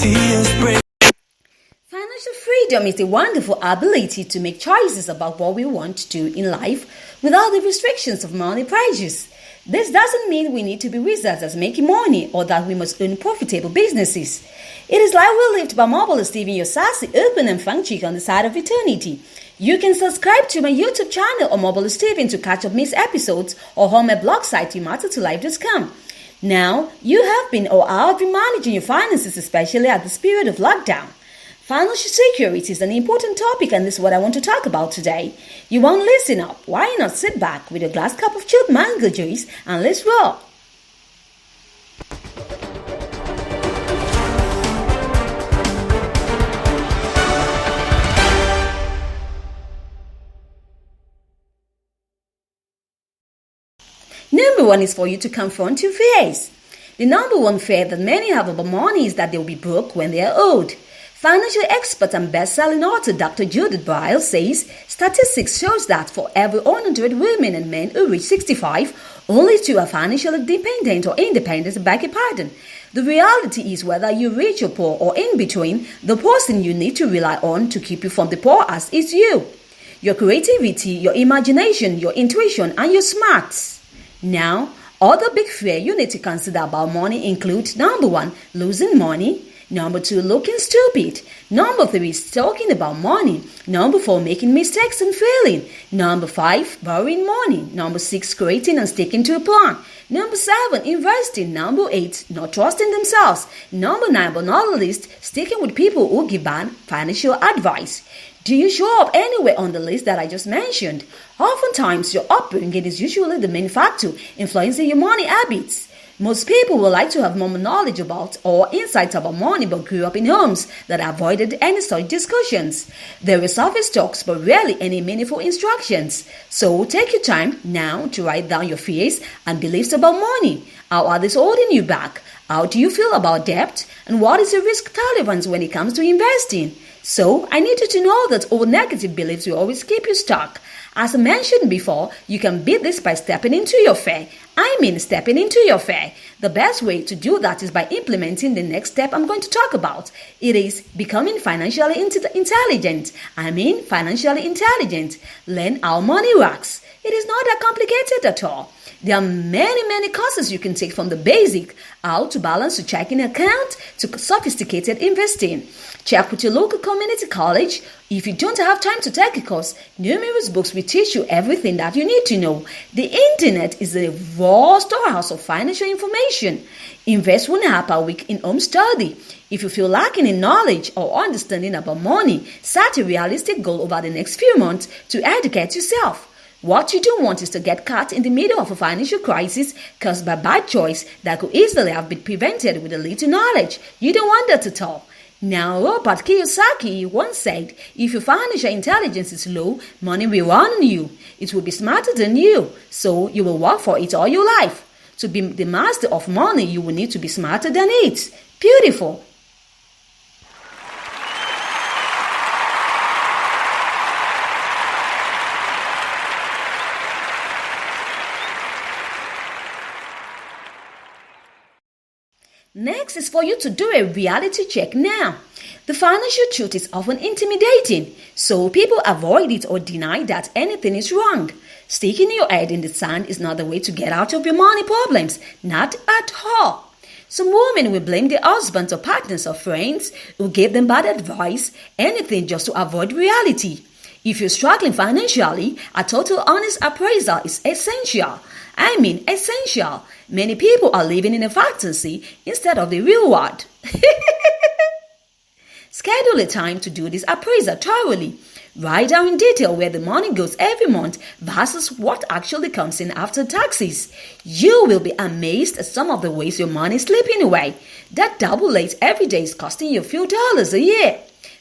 feels brave. Financial freedom is the wonderful ability to make choices about what we want to do in life without the restrictions of money pressures. This doesn't mean we need to be wizards at making money or that we must own profitable businesses. It is like we lived by Omobola Stephen, your sassy, open and fun chick on the side of eternity. You can subscribe to my YouTube channel Omobola Stephen to catch up missed episodes or on my blog site youmatter2life.com. Now, you have been or are been managing your finances, especially at this period of lockdown. Financial security is an important topic, and this is what I want to talk about today. You want to listen up? Why not sit back with a glass cup of chilled mango juice and let's roll? Number one is for you to confront your fears. The number one fear that many have about money is that they will be broke when they are old. Financial expert and best-selling author Dr. Judith Byle says statistics shows that for every 100 women and men who reach 65, only 2 are financially dependent or independent, The reality is whether you're rich or poor or in between, the person you need to rely on to keep you from the poorhouse is you. Your creativity, your imagination, your intuition, and your smarts. Now, other big fear you need to consider about money include number 1, losing money. Number 2, looking stupid. Number 3, talking about money. Number 4, making mistakes and failing. Number 5, borrowing money. Number 6, creating and sticking to a plan. Number 7, investing. Number 8, not trusting themselves. Number 9, but not least, sticking with people who give bad financial advice. Do you show up anywhere on the list that I just mentioned? Oftentimes, your upbringing is usually the main factor influencing your money habits. Most people would like to have more knowledge about or insights about money but grew up in homes that avoided any such discussions. There were surface talks but rarely any meaningful instructions. So take your time now to write down your fears and beliefs about money. How are these holding you back? How do you feel about debt? And what is your risk tolerance when it comes to investing? So, I need you to know that all negative beliefs will always keep you stuck. As I mentioned before, you can beat this by stepping into your fear. Stepping into your fear. The best way to do that is by implementing the next step I'm going to talk about. It is becoming financially intelligent. Financially intelligent. Learn how money works. It is not that complicated at all. There are many courses you can take from the basic, how to balance your checking account, to sophisticated investing. Check with your local community college. If you don't have time to take a course, numerous books will teach you everything that you need to know. The internet is a vast storehouse of financial information. Invest 1 hour per week in home study. If you feel lacking in knowledge or understanding about money, set a realistic goal over the next few months to educate yourself. What you don't want is to get caught in the middle of a financial crisis caused by bad choice that could easily have been prevented with a little knowledge. You don't want that at all. Now, Robert Kiyosaki once said, if your financial intelligence is low, money will run on you. It will be smarter than you, so you will work for it all your life. To be the master of money, you will need to be smarter than it. Beautiful. Next is for you to do a reality check now. The financial truth is often intimidating, so people avoid it or deny that anything is wrong. Sticking your head in the sand is not the way to get out of your money problems, not at all. Some women will blame their husbands or partners or friends who gave them bad advice, anything just to avoid reality. If you're struggling financially, a total honest appraisal is essential. Essential. Many people are living in a fantasy instead of the real world. Schedule a time to do this appraisal thoroughly. Write down in detail where the money goes every month versus what actually comes in after taxes. You will be amazed at some of the ways your money is slipping away. That double late every day is costing you a few dollars a year.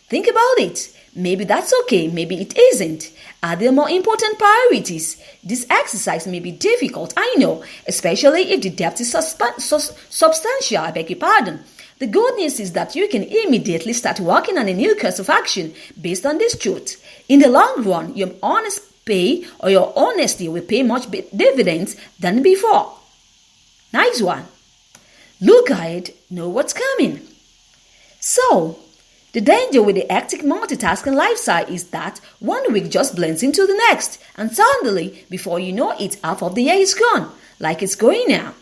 Think about it. Maybe that's okay, maybe it isn't. Are there more important priorities? This exercise may be difficult, I know, especially if the debt is substantial, I beg your pardon. The good news is that you can immediately start working on a new course of action based on this truth. In the long run, your honesty will pay much dividends than before. Nice one. Look ahead, know what's coming. So, the danger with the hectic multitasking lifestyle is that one week just blends into the next, and suddenly, before you know it, half of the year is gone, like it's going now.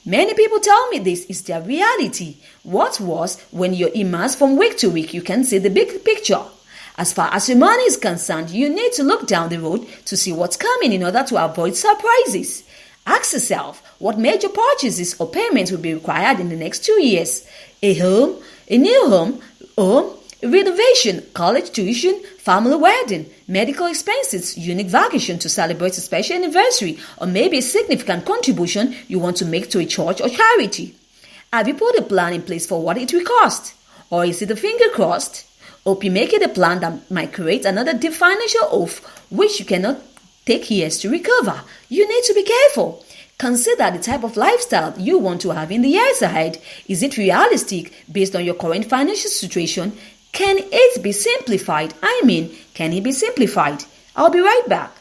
Many people tell me this is their reality. What's worse, when you're immersed from week to week, you can see the big picture. As far as your money is concerned, you need to look down the road to see what's coming in order to avoid surprises. Ask yourself what major purchases or payments will be required in the next 2 years. A home, a new home, renovation, college tuition, family wedding, medical expenses, unique vacation to celebrate a special anniversary, or maybe a significant contribution you want to make to a church or charity. Have you put a plan in place for what it will cost? Or is it a finger crossed? Hope you make it a plan that might create another deep financial oath which you cannot take years to recover. You need to be careful. Consider the type of lifestyle you want to have in the years ahead. Is it realistic based on your current financial situation? Can it be simplified? Can it be simplified? I'll be right back.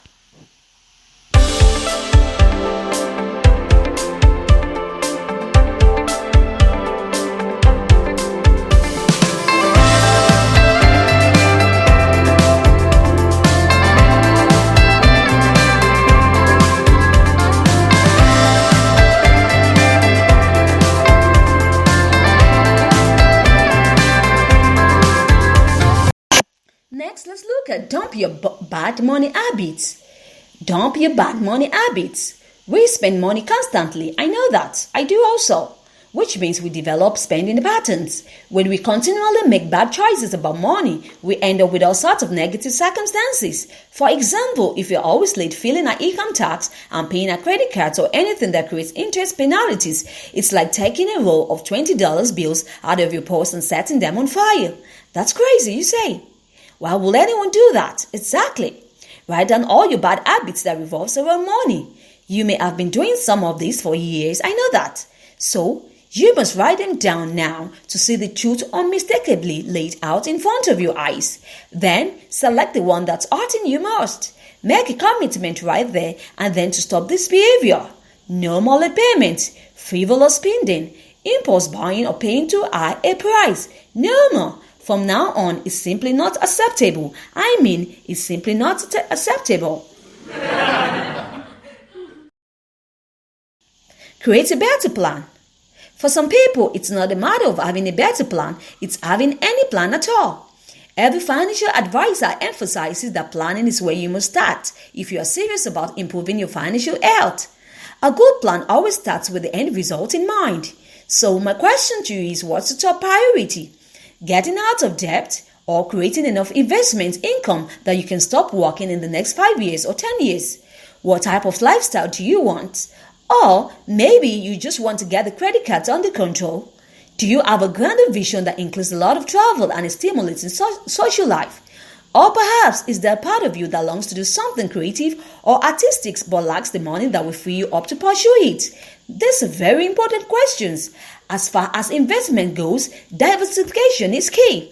Next, let's look at dump your bad money habits. Dump your bad money habits. We spend money constantly. I know that. I do also. Which means we develop spending patterns. When we continually make bad choices about money, we end up with all sorts of negative circumstances. For example, if you're always late filing an income tax and paying a credit card or anything that creates interest penalties, it's like taking a roll of $20 bills out of your purse and setting them on fire. That's crazy, you say. Why will anyone do that? Exactly. Write down all your bad habits that revolves around money. You may have been doing some of these for years, I know that. So, you must write them down now to see the truth unmistakably laid out in front of your eyes. Then, select the one that's hurting you most. Make a commitment right there and then to stop this behavior. No more late payments, frivolous spending, impulse buying or paying too high a price. No more. From now on, it's simply not acceptable. It's simply not acceptable. Create a better plan. For some people, it's not a matter of having a better plan, it's having any plan at all. Every financial advisor emphasizes that planning is where you must start if you are serious about improving your financial health. A good plan always starts with the end result in mind. So my question to you is, what's the top priority? Getting out of debt or creating enough investment income that you can stop working in the next 5 years or 10 years? What type of lifestyle do you want? Or maybe you just want to get the credit cards under control. Do you have a grander vision that includes a lot of travel and a stimulating social life? Or perhaps is there a part of you that longs to do something creative or artistic but lacks the money that will free you up to pursue it? These are very important questions. As far as investment goes, diversification is key.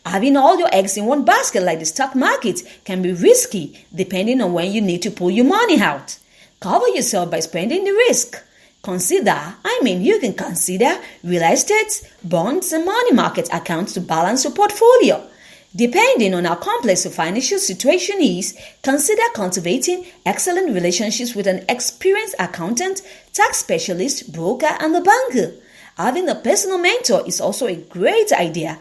Having all your eggs in one basket like the stock market can be risky depending on when you need to pull your money out. Cover yourself by spreading the risk. You can consider real estate, bonds, and money market accounts to balance your portfolio. Depending on how complex your financial situation is, consider cultivating excellent relationships with an experienced accountant, tax specialist, broker, and a banker. Having a personal mentor is also a great idea.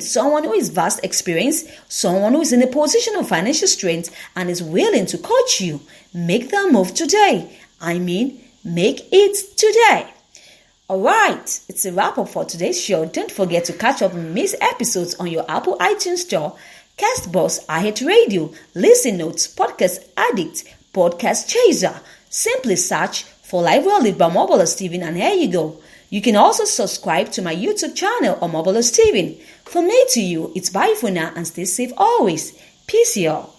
Someone who is vast experience, someone who is in a position of financial strength and is willing to coach you. Make that move today. Make it today. Alright, it's a wrap up for today's show. Don't forget to catch up on missed episodes on your Apple iTunes Store, Castbox, iHeartRadio, Listen Notes, Podcast Addict, Podcast Chaser. Simply search for Live Well Lived by Omobola Steven and here you go. You can also subscribe to my YouTube channel, Omobola Steven. From me to you, it's bye for now and stay safe always. Peace y'all.